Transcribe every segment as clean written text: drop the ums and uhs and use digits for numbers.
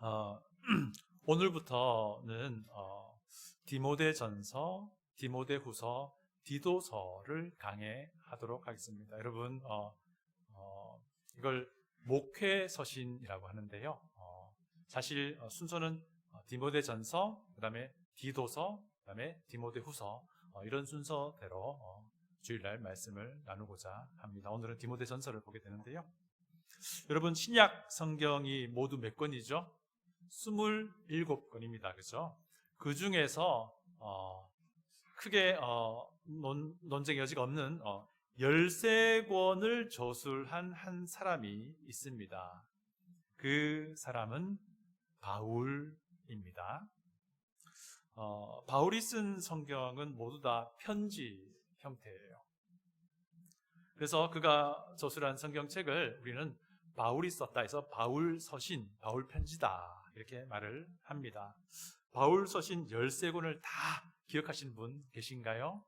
어, 오늘부터는 디모데전서, 디모데후서, 디도서를 강해하도록 하겠습니다. 여러분, 이걸 목회서신이라고 하는데요. 사실 순서는 디모데전서, 그다음에 디도서, 그다음에 디모데후서 이런 순서대로 주일날 말씀을 나누고자 합니다. 오늘은 디모데전서를 보게 되는데요. 여러분, 신약 성경이 모두 몇 권이죠? 27권입니다. 그죠? 그 중에서 크게 논쟁의 여지가 없는 13권을 저술한 한 사람이 있습니다. 그 사람은 바울입니다. 바울이 쓴 성경은 모두 다 편지 형태예요. 그래서 그가 저술한 성경책을 우리는 바울이 썼다 해서 바울 서신, 바울 편지다 이렇게 말을 합니다. 바울 서신 13권을 다 기억하시는 분 계신가요?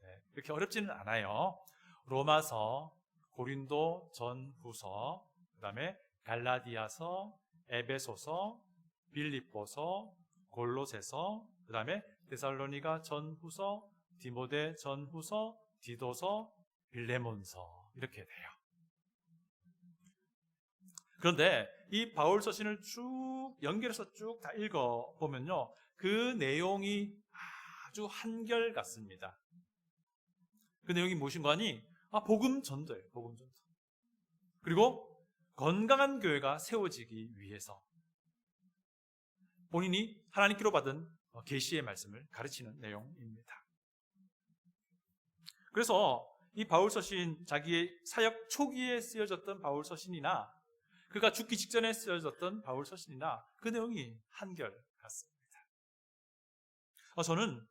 네, 그렇게 어렵지는 않아요. 로마서, 고린도 전후서, 그다음에 갈라디아서, 에베소서, 빌립보서, 골로새서, 그다음에 데살로니가 전후서, 디모데 전후서, 디도서, 빌레몬서 이렇게 돼요. 그런데 이 바울 서신을 쭉 연결해서 쭉 다 읽어보면요, 그 내용이 아주 한결같습니다. 그 내용이 무엇인가 하니 복음 전도예요. 복음 전도. 그리고 건강한 교회가 세워지기 위해서 본인이 하나님께로 받은 계시의 말씀을 가르치는 내용입니다. 그래서 이 바울 서신, 자기의 사역 초기에 쓰여졌던 바울 서신이나 그가 죽기 직전에 쓰여졌던 바울 서신이나 그 내용이 한결같습니다. 저는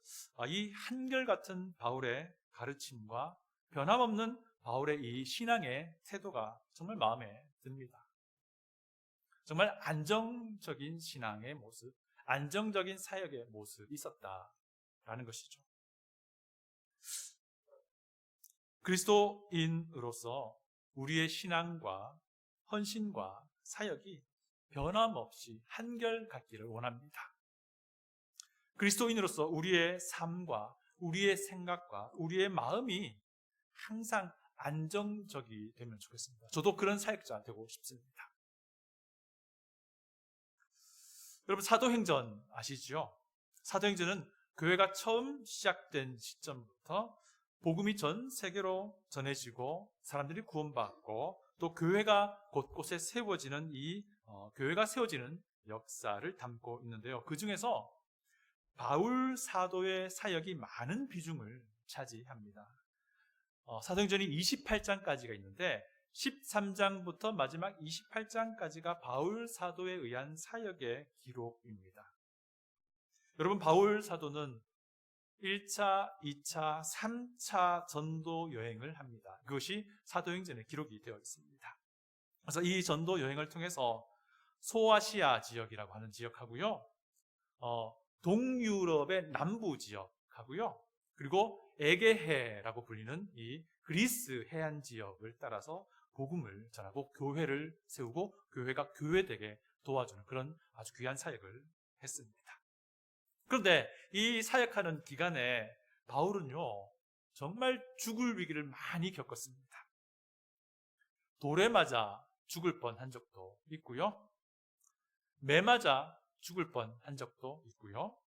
이 한결같은 바울의 가르침과 변함없는 바울의 이 신앙의 태도가 정말 마음에 듭니다. 정말 안정적인 신앙의 모습, 안정적인 사역의 모습이 있었다라는 것이죠. 그리스도인으로서 우리의 신앙과 헌신과 사역이 변함없이 한결같기를 원합니다. 그리스도인으로서 우리의 삶과 우리의 생각과 우리의 마음이 항상 안정적이 되면 좋겠습니다. 저도 그런 사역자 되고 싶습니다. 여러분, 사도행전 아시죠? 사도행전은 교회가 처음 시작된 시점부터 복음이 전 세계로 전해지고 사람들이 구원받고 또 교회가 곳곳에 세워지는 교회가 세워지는 역사를 담고 있는데요. 그 중에서 바울 사도의 사역이 많은 비중을 차지합니다. 사도행전이 28장까지가 있는데 13장부터 마지막 28장까지가 바울 사도에 의한 사역의 기록입니다. 여러분, 바울 사도는 1차, 2차, 3차 전도 여행을 합니다. 그것이 사도행전에 기록이 되어 있습니다. 그래서 이 전도 여행을 통해서 소아시아 지역이라고 하는 지역하고요, 동유럽의 남부 지역하고요, 그리고 에게해라고 불리는 이 그리스 해안 지역을 따라서 복음을 전하고 교회를 세우고 교회가 교회되게 도와주는 그런 아주 귀한 사역을 했습니다. 그런데 이 사역하는 기간에 바울은요, 정말 죽을 위기를 많이 겪었습니다. 돌에 맞아 죽을 뻔한 적도 있고요, 매 맞아 죽을 뻔한 적도 있고요,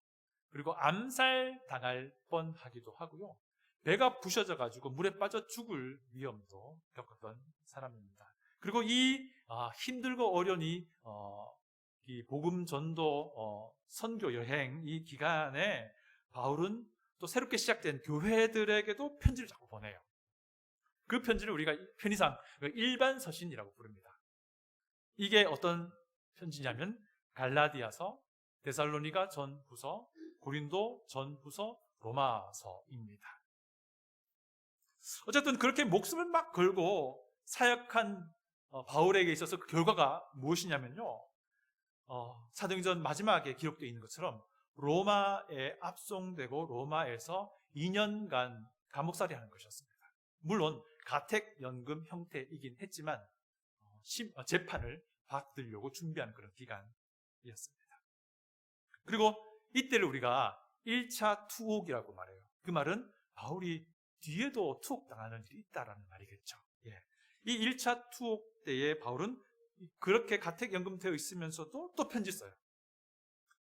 그리고 암살 당할 뻔하기도 하고요, 배가 부셔져 가지고 물에 빠져 죽을 위험도 겪었던 사람입니다. 그리고 이 힘들고 어려운 이 복음 전도 선교 여행 이 기간에 바울은 또 새롭게 시작된 교회들에게도 편지를 자꾸 보내요. 그 편지를 우리가 편의상 일반 서신이라고 부릅니다. 이게 어떤 편지냐면 갈라디아서, 데살로니가 전후서, 고린도 전후서, 로마서입니다. 어쨌든 그렇게 목숨을 막 걸고 사역한 바울에게 있어서 그 결과가 무엇이냐면요, 사도행전 마지막에 기록되어 있는 것처럼 로마에 압송되고 로마에서 2년간 감옥살이 하는 것이었습니다. 물론 가택연금 형태이긴 했지만 재판을 받으려고 준비하는 그런 기간이었습니다. 그리고 이때를 우리가 1차 투옥이라고 말해요. 그 말은 바울이 뒤에도 투옥당하는 일이 있다라는 말이겠죠. 이 1차 투옥 때에 바울은 그렇게 가택연금되어 있으면서도 또 편지 써요.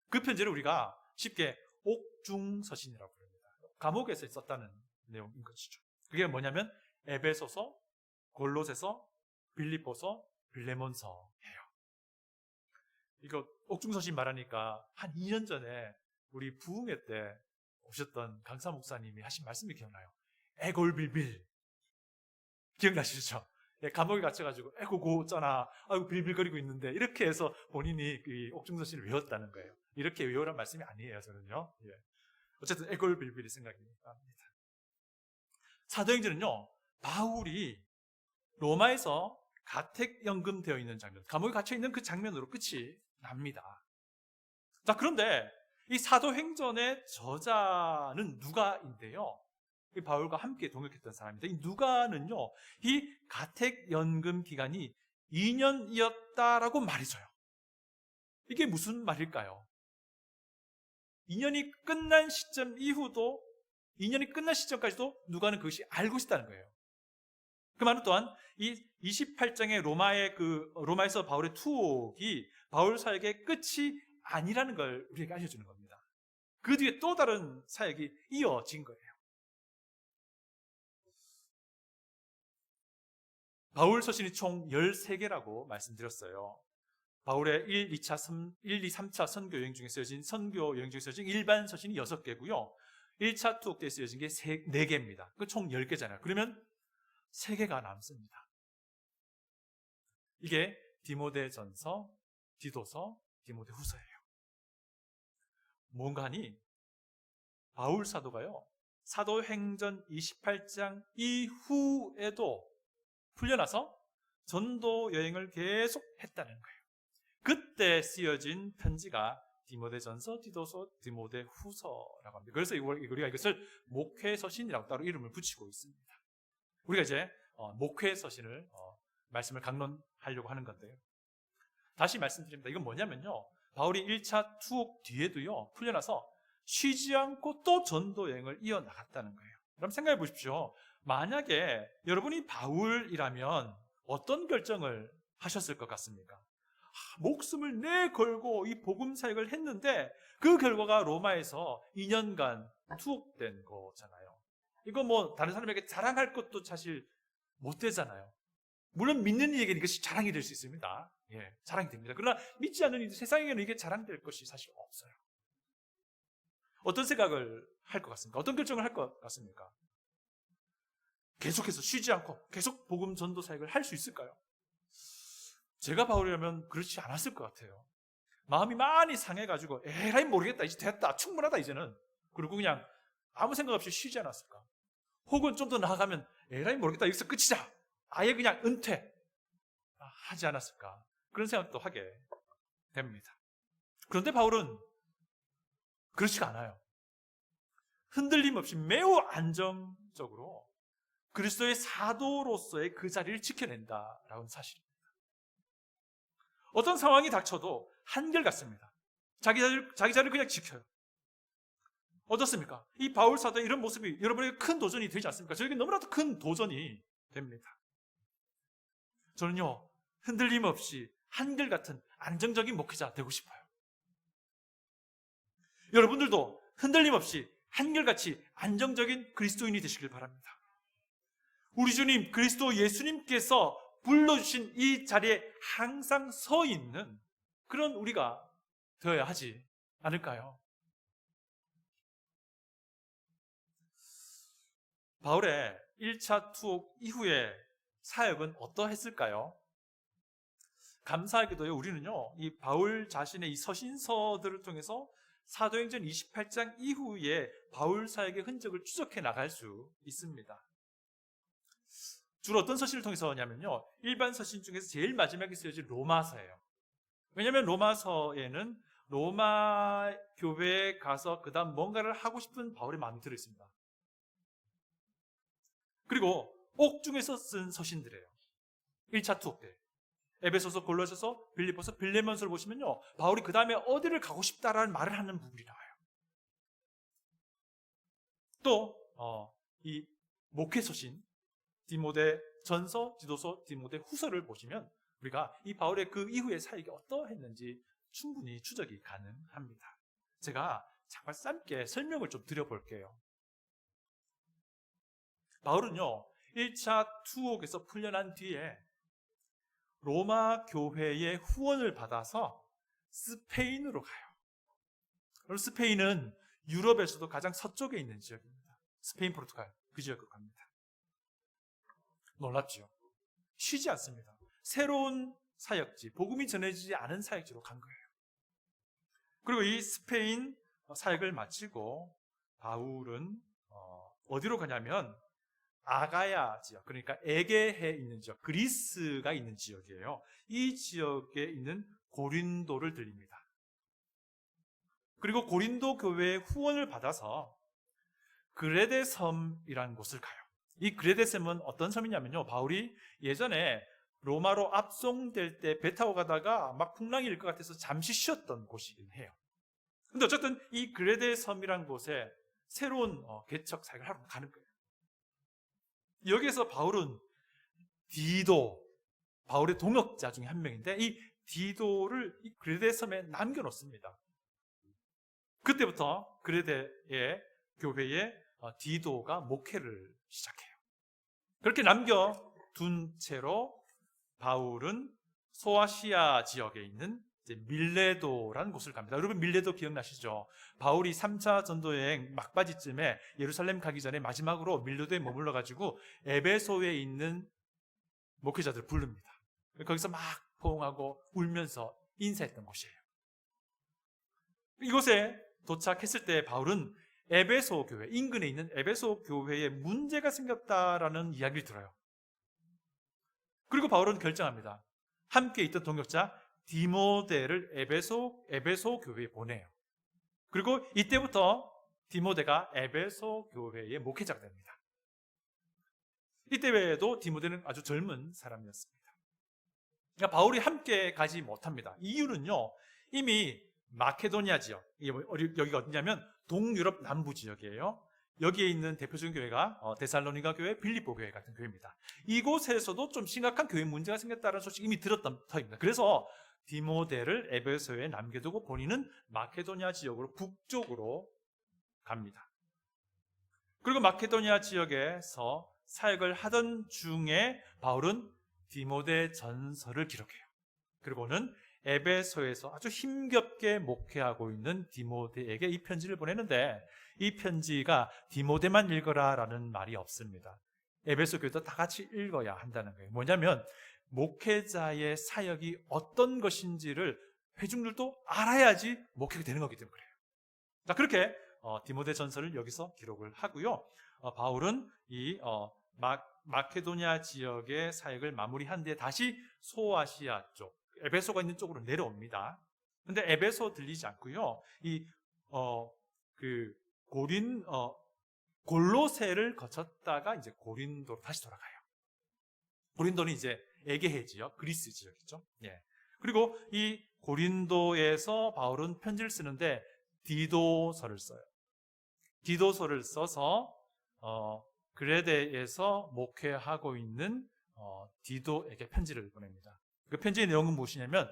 그 편지를 우리가 쉽게 옥중서신이라고 부릅니다. 감옥에서 썼다는 내용인 것이죠. 그게 뭐냐면 에베소서, 골로새서, 빌립보서, 빌레몬서예요. 이거 옥중서신 말하니까 한 2년 전에 우리 부흥회 때 오셨던 강사 목사님이 하신 말씀이 기억나요. 애골빌빌 기억나시죠? 감옥에 갇혀가지고 애고고 어쩌나 아이고 빌빌거리고 있는데 이렇게 해서 본인이 이 옥중서신을 외웠다는 거예요. 이렇게 외우란 말씀이 아니에요, 저는요. 어쨌든 애골빌빌이 생각이 납니다. 사도행전은요, 바울이 로마에서 가택연금되어 있는 장면, 감옥에 갇혀 있는 그 장면으로 끝이 납니다. 자, 그런데 이 사도행전의 저자는 누가인데요. 이 바울과 함께 동역했던 사람입니다. 이 누가는요, 이 가택연금 기간이 2년이었다라고 말해줘요. 이게 무슨 말일까요? 2년이 끝난 시점 이후도, 2년이 끝난 시점까지도 누가는 그것이 알고 있다는 거예요. 그 말은 또한 이 28장의 로마에서 바울의 투옥이 바울 사역의 끝이 아니라는 걸 우리에게 알려주는 겁니다. 그 뒤에 또 다른 사역이 이어진 거예요. 바울 서신이 총 13개라고 말씀드렸어요. 바울의 1, 2, 3차 선교 여행 중에 쓰여진 일반 서신이 6개고요. 1차 투옥 때 쓰여진 게 4개입니다. 그 총 10개잖아요. 그러면 3개가 남습니다. 이게 디모데전서, 디도서, 디모데후서예요. 뭔가 하니 바울 사도가요, 사도행전 28장 이후에도 풀려나서 전도 여행을 계속 했다는 거예요. 그때 쓰여진 편지가 디모데전서, 디도서, 디모데후서라고 합니다. 그래서 우리가 이것을 목회서신이라고 따로 이름을 붙이고 있습니다. 우리가 이제 목회서신을 말씀을 강론하려고 하는 건데요. 다시 말씀드립니다. 이건 뭐냐면요, 바울이 1차 투옥 뒤에도요, 풀려나서 쉬지 않고 또 전도 여행을 이어나갔다는 거예요. 그럼 생각해 보십시오. 만약에 여러분이 바울이라면 어떤 결정을 하셨을 것 같습니까? 목숨을 내걸고 이 복음 사역을 했는데 그 결과가 로마에서 2년간 투옥된 거잖아요. 이거 뭐 다른 사람에게 자랑할 것도 사실 못 되잖아요. 물론 믿는 이에게는 이것이 자랑이 될 수 있습니다. 자랑이 됩니다. 그러나 믿지 않는 이들, 세상에는 이게 자랑될 것이 사실 없어요. 어떤 생각을 할 것 같습니까? 어떤 결정을 할 것 같습니까? 계속해서 쉬지 않고 계속 복음 전도 사역을 할 수 있을까요? 제가 바울이라면 그렇지 않았을 것 같아요. 마음이 많이 상해가지고 에라이 모르겠다, 이제 됐다, 충분하다 이제는, 그리고 그냥 아무 생각 없이 쉬지 않았을까? 혹은 좀 더 나아가면 에라이 모르겠다, 여기서 끝이자, 아예 그냥 은퇴 하지 않았을까? 그런 생각도 하게 됩니다. 그런데 바울은 그렇지가 않아요. 흔들림 없이 매우 안정적으로 그리스도의 사도로서의 그 자리를 지켜낸다라는 사실입니다. 어떤 상황이 닥쳐도 한결같습니다. 자기 자리를 그냥 지켜요. 어떻습니까? 이 바울 사도의 이런 모습이 여러분에게 큰 도전이 되지 않습니까? 저에게 너무나도 큰 도전이 됩니다. 저는요, 흔들림 없이 한결같은 안정적인 목회자 되고 싶어요. 여러분들도 흔들림 없이 한결같이 안정적인 그리스도인이 되시길 바랍니다. 우리 주님 그리스도 예수님께서 불러주신 이 자리에 항상 서 있는 그런 우리가 되어야 하지 않을까요? 바울의 1차 투옥 이후의 사역은 어떠했을까요? 감사하게도요, 우리는요, 이 바울 자신의 이 서신서들을 통해서 사도행전 28장 이후에 바울 사역의 흔적을 추적해 나갈 수 있습니다. 주로 어떤 서신을 통해서냐면요, 일반 서신 중에서 제일 마지막에 쓰여진 로마서예요. 왜냐하면 로마서에는 로마 교회에 가서 그 다음 뭔가를 하고 싶은 바울의 마음이 들어있습니다. 그리고 옥중에서 쓴 서신들이에요. 1차 투옥 때 에베소서, 골로새서, 빌립보서, 빌레몬서를 보시면요, 바울이 그 다음에 어디를 가고 싶다라는 말을 하는 부분이 나와요. 또 이 목회서신 디모데 전서, 디도서, 디모데 후서를 보시면 우리가 이 바울의 그 이후의 사역이 어떠했는지 충분히 추적이 가능합니다. 제가 잠깐 짧게 설명을 좀 드려볼게요. 바울은요, 1차 투옥에서 풀려난 뒤에 로마 교회의 후원을 받아서 스페인으로 가요. 그리고 스페인은 유럽에서도 가장 서쪽에 있는 지역입니다. 스페인, 포르투갈, 그 지역으로 갑니다. 놀랍죠? 쉬지 않습니다. 새로운 사역지, 복음이 전해지지 않은 사역지로 간 거예요. 그리고 이 스페인 사역을 마치고 바울은 어디로 가냐면 아가야 지역, 그러니까 에게해에 있는 지역, 그리스가 있는 지역이에요. 이 지역에 있는 고린도를 들립니다. 그리고 고린도 교회의 후원을 받아서 그레데 섬이라는 곳을 가요. 이 그레데 섬은 어떤 섬이냐면요, 바울이 예전에 로마로 압송될 때 배 타고 가다가 막 풍랑이 일 것 같아서 잠시 쉬었던 곳이긴 해요. 근데 어쨌든 이 그레데 섬이라는 곳에 새로운 개척 사역을 하러 가는 거예요. 여기에서 바울은 디도, 바울의 동역자 중에 한 명인데 이 디도를 이 그레데 섬에 남겨놓습니다. 그때부터 그레데의 교회에 디도가 목회를 시작해요. 그렇게 남겨둔 채로 바울은 소아시아 지역에 있는 밀레도라는 곳을 갑니다. 여러분 밀레도 기억나시죠? 바울이 3차 전도여행 막바지쯤에 예루살렘 가기 전에 마지막으로 밀레도에 머물러 가지고 에베소에 있는 목회자들을 부릅니다. 거기서 막 포옹하고 울면서 인사했던 곳이에요. 이곳에 도착했을 때 바울은 에베소 교회, 인근에 있는 에베소 교회에 문제가 생겼다라는 이야기를 들어요. 그리고 바울은 결정합니다. 함께 있던 동역자 디모데를 에베소 교회에 보내요. 그리고 이때부터 디모데가 에베소 교회의 목회자가 됩니다. 이때에도 디모데는 아주 젊은 사람이었습니다. 그러니까 바울이 함께 가지 못합니다. 이유는요, 이미 마케도니아 지역, 여기가 어디냐면 동유럽 남부 지역이에요. 여기에 있는 대표적인 교회가 데살로니가 교회, 빌립보 교회 같은 교회입니다. 이곳에서도 좀 심각한 교회 문제가 생겼다는 소식이 이미 들었던 터입니다. 그래서 디모데를 에베소에 남겨두고 본인은 마케도니아 지역으로 북쪽으로 갑니다. 그리고 마케도니아 지역에서 사역을 하던 중에 바울은 디모데 전서를 기록해요. 그리고는 에베소에서 아주 힘겹게 목회하고 있는 디모데에게 이 편지를 보내는데 이 편지가 디모데만 읽어라라는 말이 없습니다. 에베소 교회도 다 같이 읽어야 한다는 거예요. 뭐냐면 목회자의 사역이 어떤 것인지를 회중들도 알아야지 목회가 되는 거기 때문에 그래요. 자, 그렇게 디모데 전서를 여기서 기록을 하고요. 바울은 이 마케도니아 지역의 사역을 마무리한 뒤에 다시 소아시아 쪽, 에베소가 있는 쪽으로 내려옵니다. 근데 에베소 들리지 않고요. 골로새를 거쳤다가 이제 고린도로 다시 돌아가요. 고린도는 이제 에게해 지역, 그리스 지역이죠. 예. 그리고 이 고린도에서 바울은 편지를 쓰는데 디도서를 써요. 디도서를 써서 그레데에서 목회하고 있는 디도에게 편지를 보냅니다. 그 편지의 내용은 무엇이냐면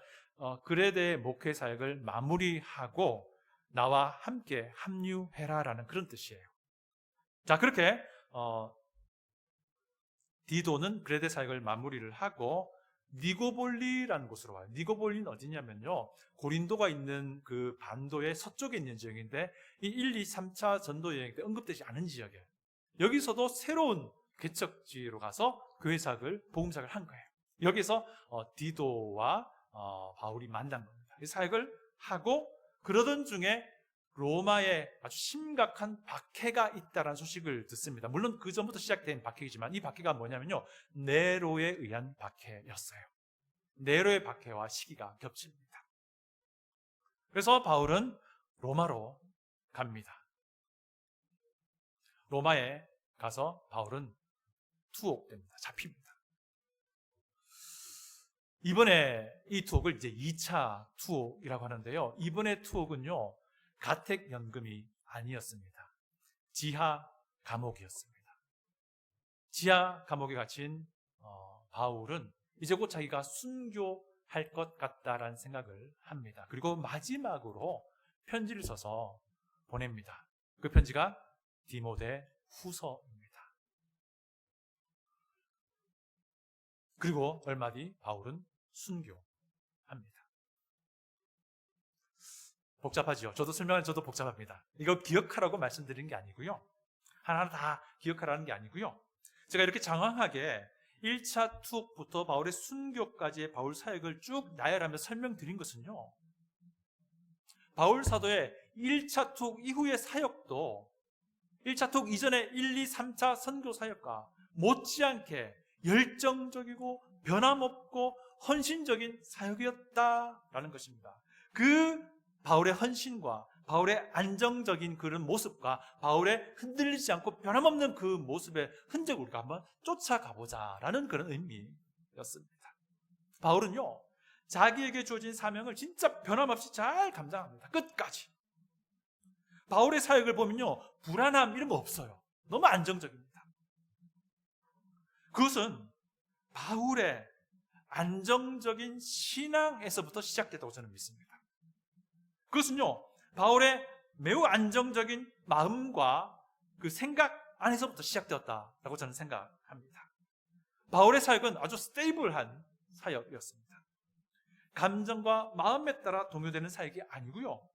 그레데의 목회 사역을 마무리하고 나와 함께 합류해라라는 그런 뜻이에요. 자, 그렇게 디도는 그레데 사역을 마무리를 하고 니고볼리라는 곳으로 와요. 니고볼리는 어디냐면요, 고린도가 있는 그 반도의 서쪽에 있는 지역인데 이 1, 2, 3차 전도 여행 때 언급되지 않은 지역이에요. 여기서도 새로운 개척지로 가서 교회 사역을, 복음 사역을 한 거예요. 여기서 디도와 바울이 만난 겁니다. 이 사역을 하고 그러던 중에 로마에 아주 심각한 박해가 있다는 소식을 듣습니다. 물론 그 전부터 시작된 박해이지만 이 박해가 뭐냐면요, 네로에 의한 박해였어요. 네로의 박해와 시기가 겹칩니다. 그래서 바울은 로마로 갑니다. 로마에 가서 바울은 투옥됩니다. 잡힙니다. 이번에 이 투옥을 이제 2차 투옥이라고 하는데요. 이번에 투옥은요, 가택연금이 아니었습니다. 지하 감옥이었습니다. 지하 감옥에 갇힌 바울은 이제 곧 자기가 순교할 것 같다라는 생각을 합니다. 그리고 마지막으로 편지를 써서 보냅니다. 그 편지가 디모데 후서입니다. 그리고 얼마 뒤 바울은 순교합니다. 복잡하죠? 저도 설명을 저도 복잡합니다. 이거 기억하라고 말씀드린 게 아니고요. 하나하나 다 기억하라는 게 아니고요. 제가 이렇게 장황하게 1차 투옥부터 바울의 순교까지의 바울 사역을 쭉 나열하며 설명드린 것은요, 바울 사도의 1차 투옥 이후의 사역도 1차 투옥 이전의 1, 2, 3차 선교 사역과 못지않게 열정적이고 변함없고 헌신적인 사역이었다라는 것입니다. 그 바울의 헌신과 바울의 안정적인 그런 모습과 바울의 흔들리지 않고 변함없는 그 모습의 흔적을 우리가 한번 쫓아가보자라는 그런 의미였습니다. 바울은요, 자기에게 주어진 사명을 진짜 변함없이 잘 감당합니다. 끝까지. 바울의 사역을 보면요, 불안함 이런 거 없어요. 너무 안정적입니다. 그것은 바울의 안정적인 신앙에서부터 시작됐다고 저는 믿습니다. 그것은요, 바울의 매우 안정적인 마음과 그 생각 안에서부터 시작되었다라고 저는 생각합니다. 바울의 사역은 아주 스테이블한 사역이었습니다. 감정과 마음에 따라 동요되는 사역이 아니고요,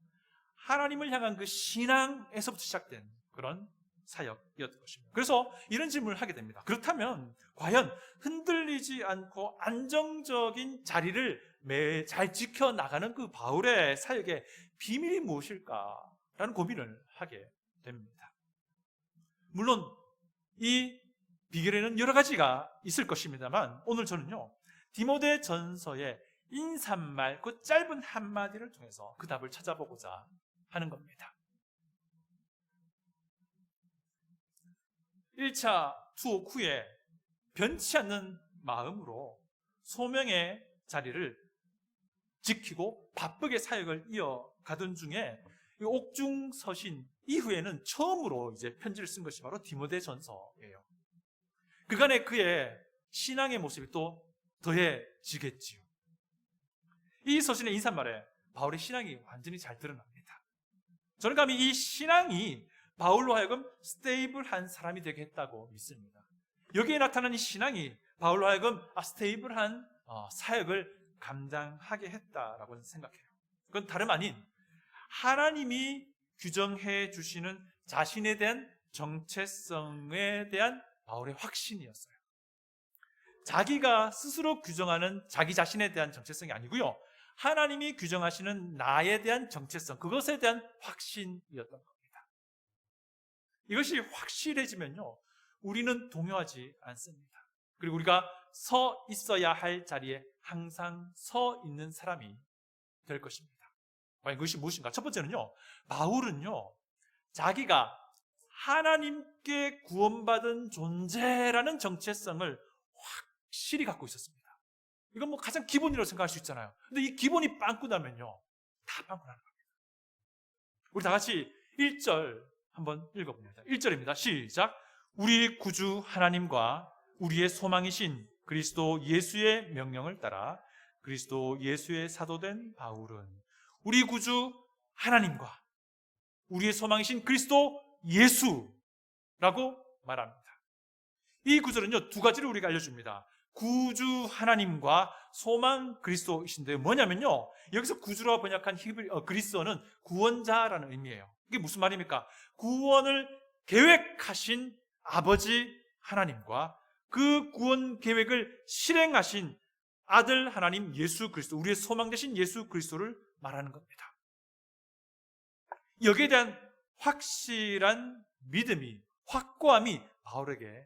하나님을 향한 그 신앙에서부터 시작된 그런 사역이었던 것입니다. 그래서 이런 질문을 하게 됩니다. 그렇다면 과연 흔들리지 않고 안정적인 자리를 매일 잘 지켜나가는 그 바울의 사역의 비밀이 무엇일까라는 고민을 하게 됩니다. 물론 이 비결에는 여러 가지가 있을 것입니다만, 오늘 저는요, 디모데 전서의 인사말 그 짧은 한마디를 통해서 그 답을 찾아보고자 하는 겁니다. 1차 투옥 후에 변치 않는 마음으로 소명의 자리를 지키고 바쁘게 사역을 이어가던 중에 옥중 서신 이후에는 처음으로 이제 편지를 쓴 것이 바로 디모데 전서예요. 그간의 그의 신앙의 모습이 또 더해지겠지요. 이 서신의 인사말에 바울의 신앙이 완전히 잘 드러납니다. 저는 감히 이 신앙이 바울로 하여금 스테이블한 사람이 되게 했다고 믿습니다. 여기에 나타난 이 신앙이 바울로 하여금 스테이블한 사역을 감당하게 했다라고 생각해요. 그건 다름 아닌 하나님이 규정해 주시는 자신에 대한 정체성에 대한 바울의 확신이었어요. 자기가 스스로 규정하는 자기 자신에 대한 정체성이 아니고요, 하나님이 규정하시는 나에 대한 정체성, 그것에 대한 확신이었던 겁니다. 이것이 확실해지면요, 우리는 동요하지 않습니다. 그리고 우리가 서 있어야 할 자리에 항상 서 있는 사람이 될 것입니다. 과연 그것이 무엇인가? 첫 번째는요, 바울은요, 자기가 하나님께 구원받은 존재라는 정체성을 확실히 갖고 있었습니다. 이건 뭐 가장 기본이라고 생각할 수 있잖아요. 근데 이 기본이 빵꾸 나면요, 다 빵꾸 나는 겁니다. 우리 다 같이 1절 한번 읽어봅니다. 1절입니다. 시작. 우리 구주 하나님과 우리의 소망이신 그리스도 예수의 명령을 따라 그리스도 예수의 사도된 바울은 우리 구주 하나님과 우리의 소망이신 그리스도 예수라고 말합니다. 이 구절은요, 두 가지를 우리가 알려줍니다. 구주 하나님과 소망 그리스도이신데요, 뭐냐면요, 여기서 구주라고 번역한 그리스도는 구원자라는 의미예요. 이게 무슨 말입니까? 구원을 계획하신 아버지 하나님과 그 구원 계획을 실행하신 아들 하나님 예수 그리스도, 우리의 소망 되신 예수 그리스도를 말하는 겁니다. 여기에 대한 확실한 믿음이, 확고함이 바울에게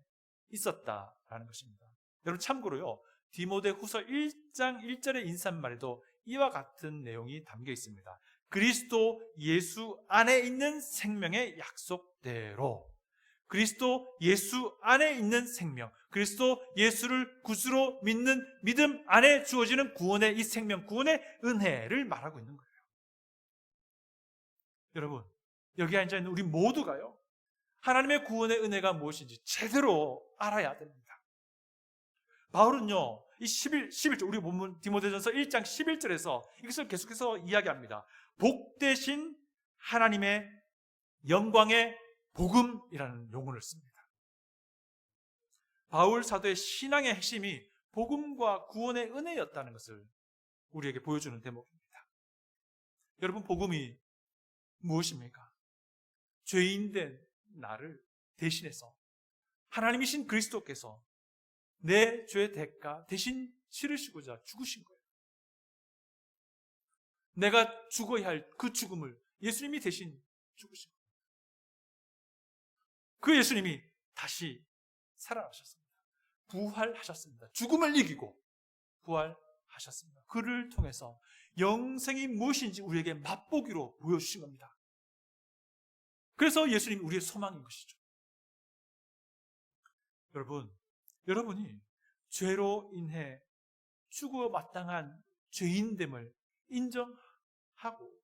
있었다라는 것입니다. 여러분 참고로요, 디모데 후서 1장 1절의 인사말에도 이와 같은 내용이 담겨 있습니다. 그리스도 예수 안에 있는 생명의 약속대로 그리스도 예수 안에 있는 생명, 그리스도 예수를 구주로 믿는 믿음 안에 주어지는 구원의 이 생명, 구원의 은혜를 말하고 있는 거예요. 여러분, 여기 앉아있는 우리 모두가요, 하나님의 구원의 은혜가 무엇인지 제대로 알아야 됩니다. 바울은요, 이 11절, 우리 본문 디모데전서 1장 11절에서 이것을 계속해서 이야기합니다. 복되신 하나님의 영광의 복음이라는 용어를 씁니다. 바울 사도의 신앙의 핵심이 복음과 구원의 은혜였다는 것을 우리에게 보여주는 대목입니다. 여러분, 복음이 무엇입니까? 죄인된 나를 대신해서 하나님이신 그리스도께서 내 죄의 대가 대신 치르시고자 죽으신 거예요. 내가 죽어야 할 그 죽음을 예수님이 대신 죽으신 거예요. 그 예수님이 다시 살아나셨습니다. 부활하셨습니다. 죽음을 이기고 부활하셨습니다. 그를 통해서 영생이 무엇인지 우리에게 맛보기로 보여주신 겁니다. 그래서 예수님이 우리의 소망인 것이죠. 여러분이 죄로 인해 죽어 마땅한 죄인됨을 인정하고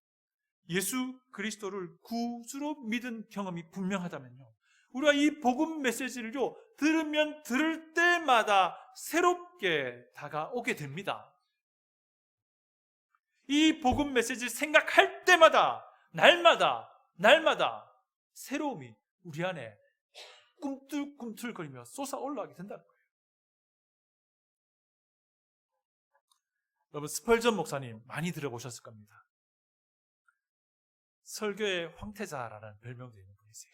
예수 그리스도를 구주로 믿은 경험이 분명하다면요, 우리가 이 복음 메시지를요 들으면 들을 때마다 새롭게 다가오게 됩니다. 이 복음 메시지를 생각할 때마다 날마다 새로움이 우리 안에 꿈틀꿈틀거리며 솟아 올라가게 된다는 거예요. 여러분, 스펄전 목사님 많이 들어보셨을 겁니다. 설교의 황태자라는 별명도 있는 분이세요.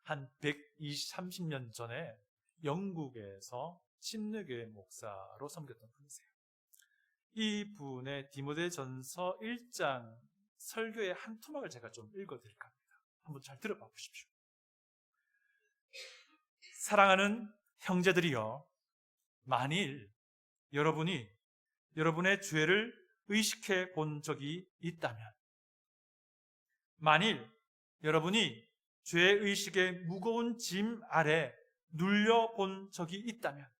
한 130년 전에 영국에서 침례교회 목사로 섬겼던 분이세요. 이 분의 디모데전서 1장 설교의 한 토막을 제가 좀 읽어드릴까 합니다. 한번 잘 들어봐 보십시오. 사랑하는 형제들이여, 만일 여러분이 여러분의 죄를 의식해 본 적이 있다면, 만일 여러분이 죄의식의 무거운 짐 아래 눌려본 적이 있다면,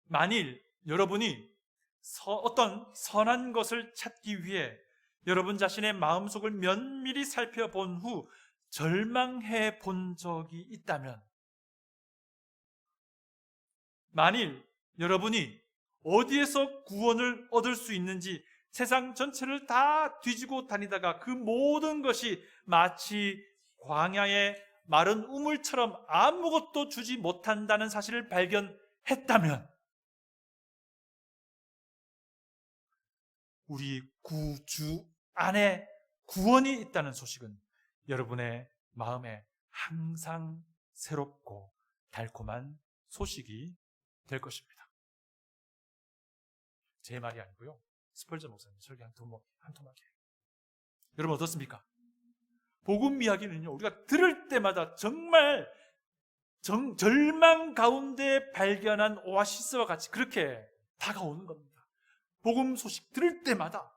만일 여러분이 어떤 선한 것을 찾기 위해 여러분 자신의 마음속을 면밀히 살펴본 후 절망해 본 적이 있다면, 만일 여러분이 어디에서 구원을 얻을 수 있는지 세상 전체를 다 뒤지고 다니다가 그 모든 것이 마치 광야의 마른 우물처럼 아무것도 주지 못한다는 사실을 발견했다면, 우리 구주 안에 구원이 있다는 소식은 여러분의 마음에 항상 새롭고 달콤한 소식이 될 것입니다. 제 말이 아니고요, 스펄전 목사님 설교 한 토막이에요. 여러분 어떻습니까? 복음 이야기는요, 우리가 들을 때마다 정말 절망 가운데 발견한 오아시스와 같이 그렇게 다가오는 겁니다. 복음 소식 들을 때마다,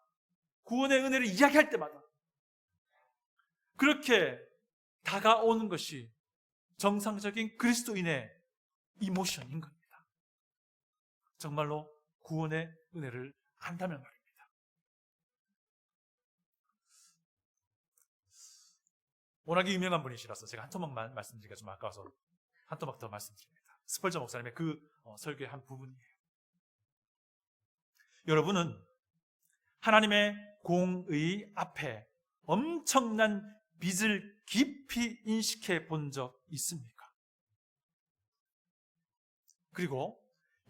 구원의 은혜를 이야기할 때마다 그렇게 다가오는 것이 정상적인 그리스도인의 이모션인 겁니다. 정말로 구원의 은혜를 안다면 말입니다. 워낙에 유명한 분이시라서 제가 한 토막만 말씀드리기가 좀 아까워서 한 토막 더 말씀드립니다. 스펄전 목사님의 그 설교의 한 부분이에요. 여러분은 하나님의 공의 앞에 엄청난 빚을 깊이 인식해 본 적 있습니까? 그리고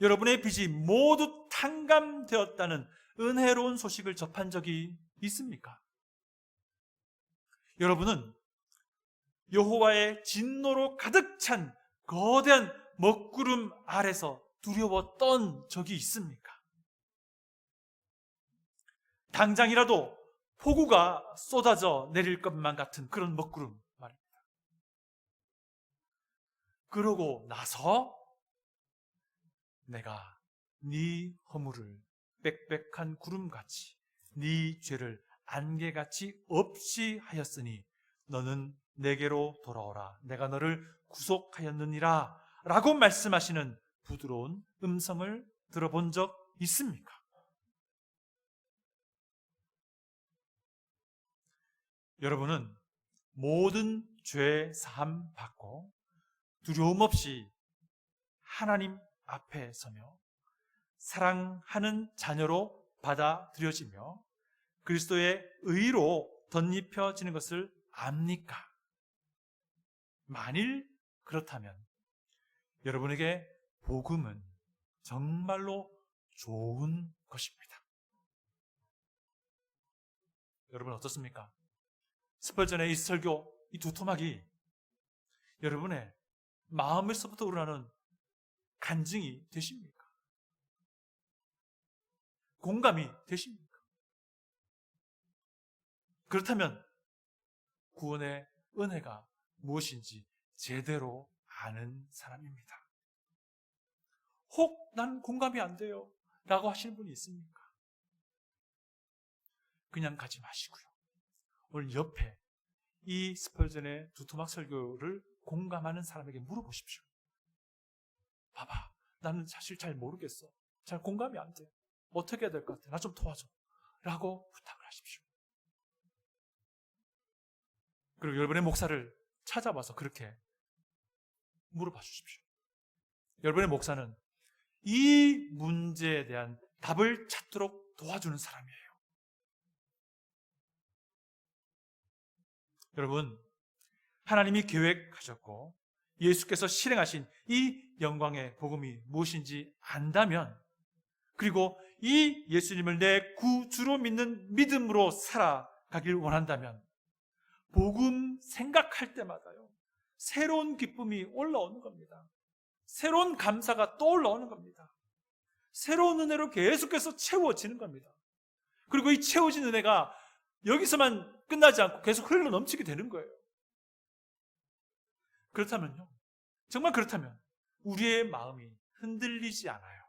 여러분의 빚이 모두 탕감되었다는 은혜로운 소식을 접한 적이 있습니까? 여러분은 여호와의 진노로 가득 찬 거대한 먹구름 아래서 두려워 떤 적이 있습니까? 당장이라도 폭우가 쏟아져 내릴 것만 같은 그런 먹구름 말입니다. 그러고 나서 내가 네 허물을 빽빽한 구름같이 네 죄를 안개같이 없이 하였으니 너는 내게로 돌아오라. 내가 너를 구속하였느니라 라고 말씀하시는 부드러운 음성을 들어본 적 있습니까? 여러분은 모든 죄 사함 받고 두려움 없이 하나님 앞에 서며 사랑하는 자녀로 받아들여지며 그리스도의 의로 덧입혀지는 것을 압니까? 만일 그렇다면 여러분에게 복음은 정말로 좋은 것입니다. 여러분 어떻습니까? 스펄전의 이 설교, 이 두 토막이 여러분의 마음에서부터 우러나는 간증이 되십니까? 공감이 되십니까? 그렇다면 구원의 은혜가 무엇인지 제대로 아는 사람입니다. 혹 난 공감이 안 돼요 라고 하시는 분이 있습니까? 그냥 가지 마시고요. 오늘 옆에 이 스펄전의 두 토막 설교를 공감하는 사람에게 물어보십시오. 봐봐, 나는 사실 잘 모르겠어. 잘 공감이 안 돼. 어떻게 해야 될 것 같아? 나 좀 도와줘. 라고 부탁을 하십시오. 그리고 여러분의 목사를 찾아와서 그렇게 물어봐 주십시오. 여러분의 목사는 이 문제에 대한 답을 찾도록 도와주는 사람이에요. 여러분, 하나님이 계획하셨고 예수께서 실행하신 이 영광의 복음이 무엇인지 안다면, 그리고 이 예수님을 내 구주로 믿는 믿음으로 살아가길 원한다면 복음 생각할 때마다요 새로운 기쁨이 올라오는 겁니다. 새로운 감사가 또 올라오는 겁니다. 새로운 은혜로 계속해서 채워지는 겁니다. 그리고 이 채워진 은혜가 여기서만 끝나지 않고 계속 흘러 넘치게 되는 거예요. 그렇다면요, 정말 그렇다면 우리의 마음이 흔들리지 않아요.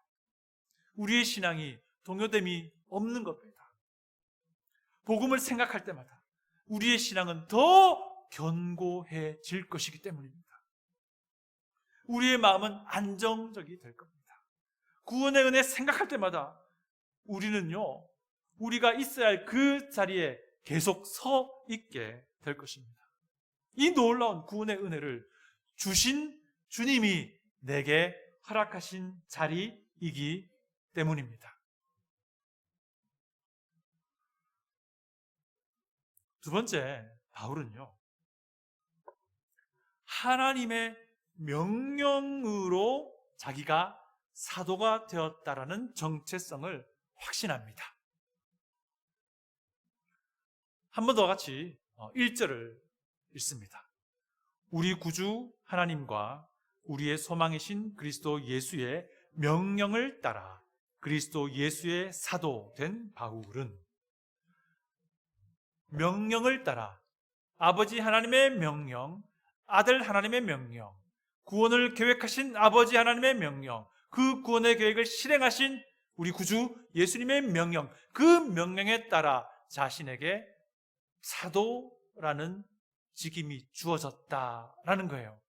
우리의 신앙이 동요됨이 없는 겁니다. 복음을 생각할 때마다 우리의 신앙은 더 견고해질 것이기 때문입니다. 우리의 마음은 안정적이 될 겁니다. 구원의 은혜 생각할 때마다 우리는요, 우리가 있어야 할 그 자리에 계속 서 있게 될 것입니다. 이 놀라운 구원의 은혜를 주신 주님이 내게 허락하신 자리이기 때문입니다. 두 번째, 바울은요, 하나님의 명령으로 자기가 사도가 되었다라는 정체성을 확신합니다. 한 번 더 같이 1절을 읽습니다. 우리 구주 하나님과 우리의 소망이신 그리스도 예수의 명령을 따라 그리스도 예수의 사도 된 바울은, 명령을 따라 아버지 하나님의 명령, 아들 하나님의 명령, 구원을 계획하신 아버지 하나님의 명령, 그 구원의 계획을 실행하신 우리 구주 예수님의 명령, 그 명령에 따라 자신에게 사도라는 직임이 주어졌다라는 거예요.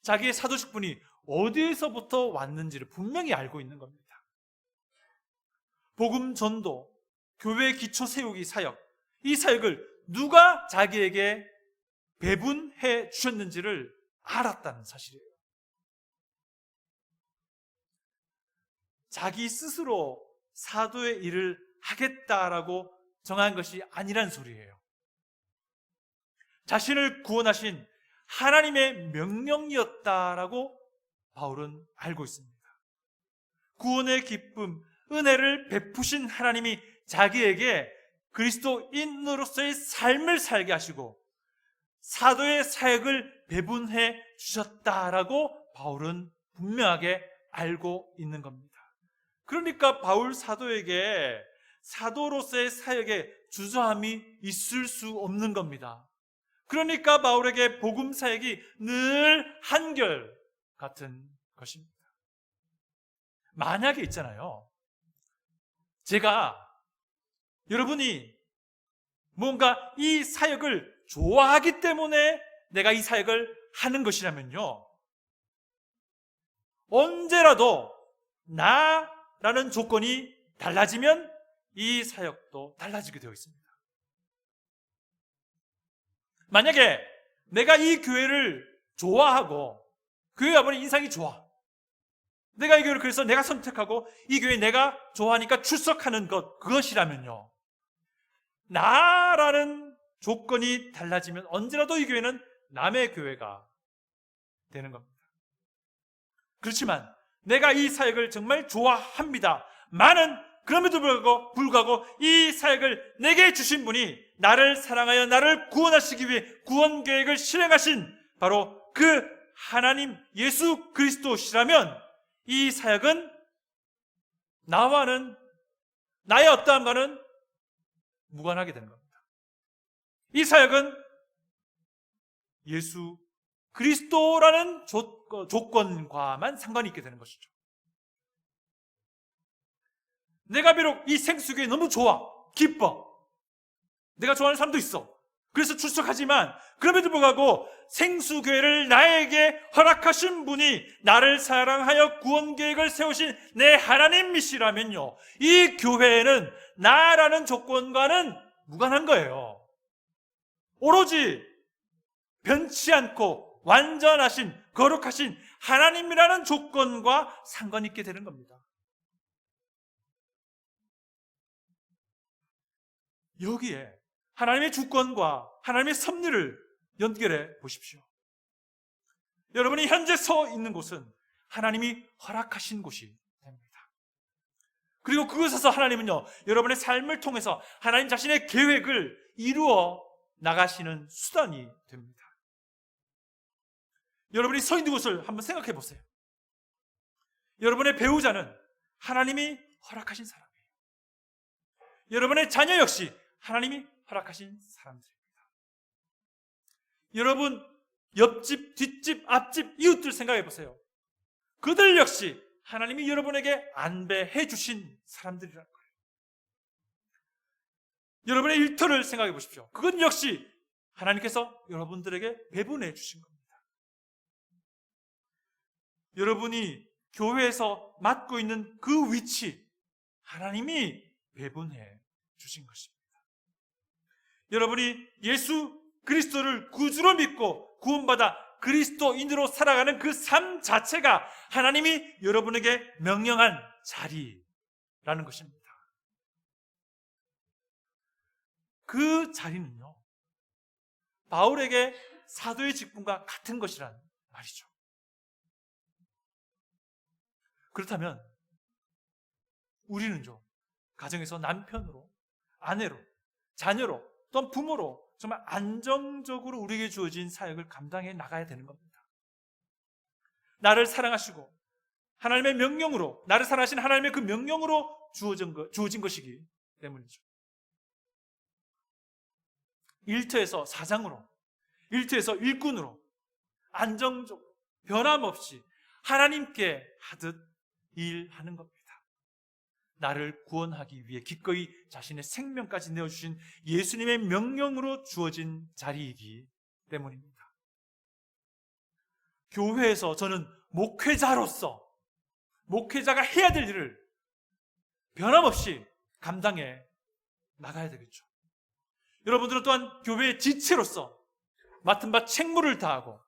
자기의 사도 직분이 어디에서부터 왔는지를 분명히 알고 있는 겁니다. 복음 전도, 교회 기초 세우기 사역, 이 사역을 누가 자기에게 배분해 주셨는지를 알았다는 사실이에요. 자기 스스로 사도의 일을 하겠다라고 정한 것이 아니란 소리예요. 자신을 구원하신 하나님의 명령이었다라고 바울은 알고 있습니다. 구원의 기쁨, 은혜를 베푸신 하나님이 자기에게 그리스도인으로서의 삶을 살게 하시고 사도의 사역을 배분해 주셨다라고 바울은 분명하게 알고 있는 겁니다. 그러니까 바울 사도에게 사도로서의 사역에 주저함이 있을 수 없는 겁니다. 그러니까 바울에게 복음 사역이 늘 한결 같은 것입니다. 만약에 있잖아요, 제가 여러분이 뭔가 이 사역을 좋아하기 때문에 내가 이 사역을 하는 것이라면요, 언제라도 나라는 조건이 달라지면 이 사역도 달라지게 되어 있습니다. 만약에 내가 이 교회를 좋아하고 교회 와보니 인상이 좋아, 내가 이 교회를 그래서 내가 선택하고 이 교회에 내가 좋아하니까 출석하는 그것이라면요, 나라는 조건이 달라지면 언제라도 이 교회는 남의 교회가 되는 겁니다. 그렇지만 내가 이 사역을 정말 좋아합니다. 그럼에도 불구하고 이 사역을 내게 주신 분이 나를 사랑하여 나를 구원하시기 위해 구원 계획을 실행하신 바로 그 하나님 예수 그리스도시라면 이 사역은 나의 어떠함과는 무관하게 되는 겁니다. 이 사역은 예수 그리스도라는 조건과만 상관이 있게 되는 것이죠. 내가 비록 이 생수교회 너무 좋아, 기뻐, 내가 좋아하는 사람도 있어, 그래서 출석하지만 그럼에도 불구하고 생수교회를 나에게 허락하신 분이 나를 사랑하여 구원계획을 세우신 내 하나님이시라면요, 이 교회는 나라는 조건과는 무관한 거예요. 오로지 변치 않고 완전하신 거룩하신 하나님이라는 조건과 상관이 있게 되는 겁니다. 여기에 하나님의 주권과 하나님의 섭리를 연결해 보십시오. 여러분이 현재 서 있는 곳은 하나님이 허락하신 곳이 됩니다. 그리고 그곳에서 하나님은요, 여러분의 삶을 통해서 하나님 자신의 계획을 이루어 나가시는 수단이 됩니다. 여러분이 서 있는 곳을 한번 생각해 보세요. 여러분의 배우자는 하나님이 허락하신 사람이에요. 여러분의 자녀 역시 하나님이 허락하신 사람들입니다. 여러분 옆집, 뒷집, 앞집, 이웃들 생각해 보세요. 그들 역시 하나님이 여러분에게 안배해 주신 사람들이라는 거예요. 여러분의 일터를 생각해 보십시오. 그건 역시 하나님께서 여러분들에게 배분해 주신 겁니다. 여러분이 교회에서 맡고 있는 그 위치, 하나님이 배분해 주신 것입니다. 여러분이 예수 그리스도를 구주로 믿고 구원받아 그리스도인으로 살아가는 그 삶 자체가 하나님이 여러분에게 명령한 자리라는 것입니다. 그 자리는요, 바울에게 사도의 직분과 같은 것이란 말이죠. 그렇다면 우리는요, 가정에서 남편으로, 아내로, 자녀로, 또는 부모로 정말 안정적으로 우리에게 주어진 사역을 감당해 나가야 되는 겁니다. 나를 사랑하시고 하나님의 명령으로, 나를 사랑하신 하나님의 그 명령으로 주어진 것이기 때문이죠. 일터에서 사장으로, 일터에서 일꾼으로 안정적으로 변함없이 하나님께 하듯 일하는 겁니다. 나를 구원하기 위해 기꺼이 자신의 생명까지 내어주신 예수님의 명령으로 주어진 자리이기 때문입니다. 교회에서 저는 목회자로서 목회자가 해야 될 일을 변함없이 감당해 나가야 되겠죠. 여러분들은 또한 교회의 지체로서 맡은 바 책무를 다하고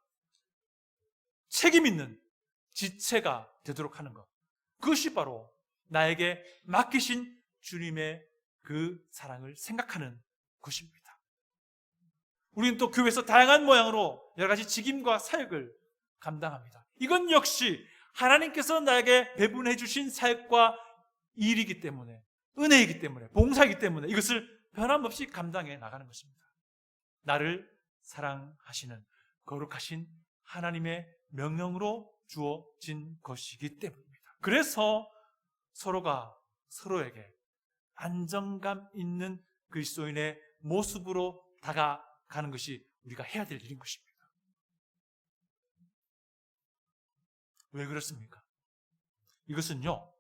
책임 있는 지체가 되도록 하는 것, 그것이 바로 나에게 맡기신 주님의 그 사랑을 생각하는 것입니다. 우리는 또 교회에서 다양한 모양으로 여러 가지 직임과 사역을 감당합니다. 이건 역시 하나님께서 나에게 배분해 주신 사역과 일이기 때문에, 은혜이기 때문에, 봉사이기 때문에 이것을 변함없이 감당해 나가는 것입니다. 나를 사랑하시는 거룩하신 하나님의 명령으로 주어진 것이기 때문입니다. 그래서 서로가 서로에게 안정감 있는 그리스도인의 모습으로 다가가는 것이 우리가 해야 될 일인 것입니다. 왜 그렇습니까? 이것은요,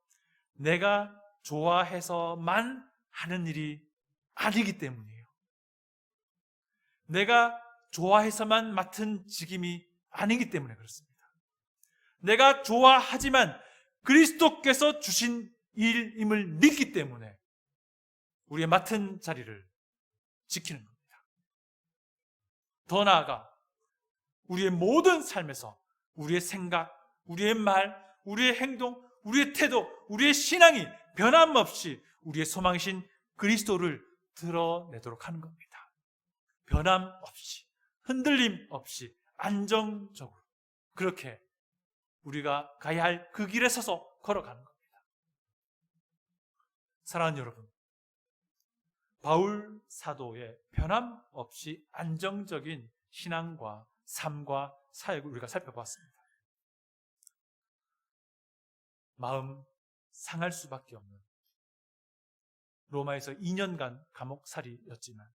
내가 좋아해서만 하는 일이 아니기 때문이에요. 내가 좋아해서만 맡은 직임이 아니기 때문에 그렇습니다. 내가 좋아하지만 그리스도께서 주신 일임을 믿기 때문에 우리의 맡은 자리를 지키는 겁니다. 더 나아가 우리의 모든 삶에서 우리의 생각, 우리의 말, 우리의 행동, 우리의 태도, 우리의 신앙이 변함없이 우리의 소망이신 그리스도를 드러내도록 하는 겁니다. 변함없이, 흔들림 없이, 안정적으로 그렇게 우리가 가야 할 그 길에 서서 걸어가는 겁니다. 사랑하는 여러분, 바울 사도의 변함없이 안정적인 신앙과 삶과 사역을 우리가 살펴봤습니다. 마음 상할 수밖에 없는 로마에서 2년간 감옥살이였지만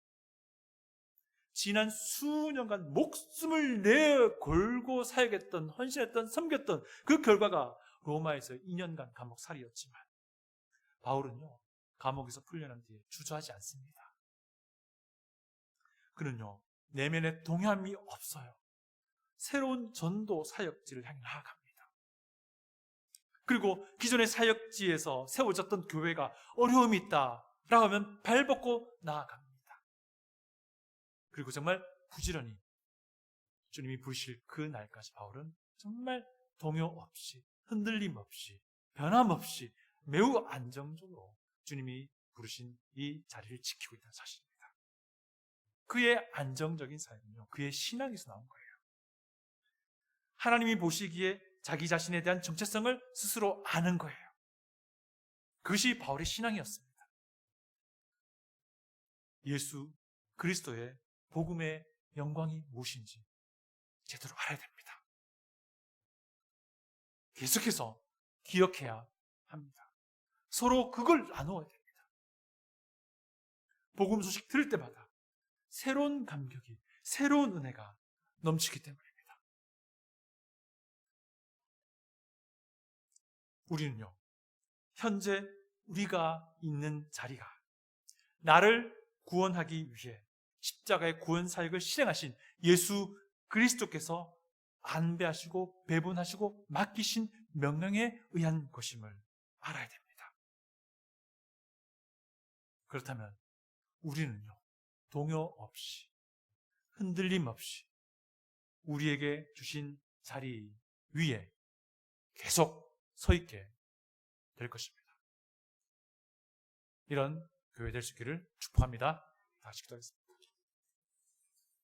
지난 수년간 목숨을 내 걸고 사역했던, 헌신했던, 섬겼던 그 결과가 로마에서 2년간 감옥살이였지만 바울은요, 감옥에서 풀려난 뒤에 주저하지 않습니다. 그는요, 내면에 동요함이 없어요. 새로운 전도 사역지를 향해 나아갑니다. 그리고 기존의 사역지에서 세워졌던 교회가 어려움이 있다라고 하면 발벗고 나아갑니다. 그리고 정말 부지런히 주님이 부르실 그 날까지 바울은 정말 동요 없이, 흔들림 없이, 변함없이 매우 안정적으로 주님이 부르신 이 자리를 지키고 있다는 사실입니다. 그의 안정적인 삶은요, 그의 신앙에서 나온 거예요. 하나님이 보시기에 자기 자신에 대한 정체성을 스스로 아는 거예요. 그것이 바울의 신앙이었습니다. 예수 그리스도의 복음의 영광이 무엇인지 제대로 알아야 됩니다. 계속해서 기억해야 합니다. 서로 그걸 나누어야 됩니다. 복음 소식 들을 때마다 새로운 감격이, 새로운 은혜가 넘치기 때문입니다. 우리는요, 현재 우리가 있는 자리가 나를 구원하기 위해 십자가의 구원 사역을 실행하신 예수 그리스도께서 안배하시고 배분하시고 맡기신 명령에 의한 것임을 알아야 됩니다. 그렇다면 우리는요, 동요 없이, 흔들림 없이 우리에게 주신 자리 위에 계속 서 있게 될 것입니다. 이런 교회 될 수 있기를 축복합니다. 다시 기도하겠습니다.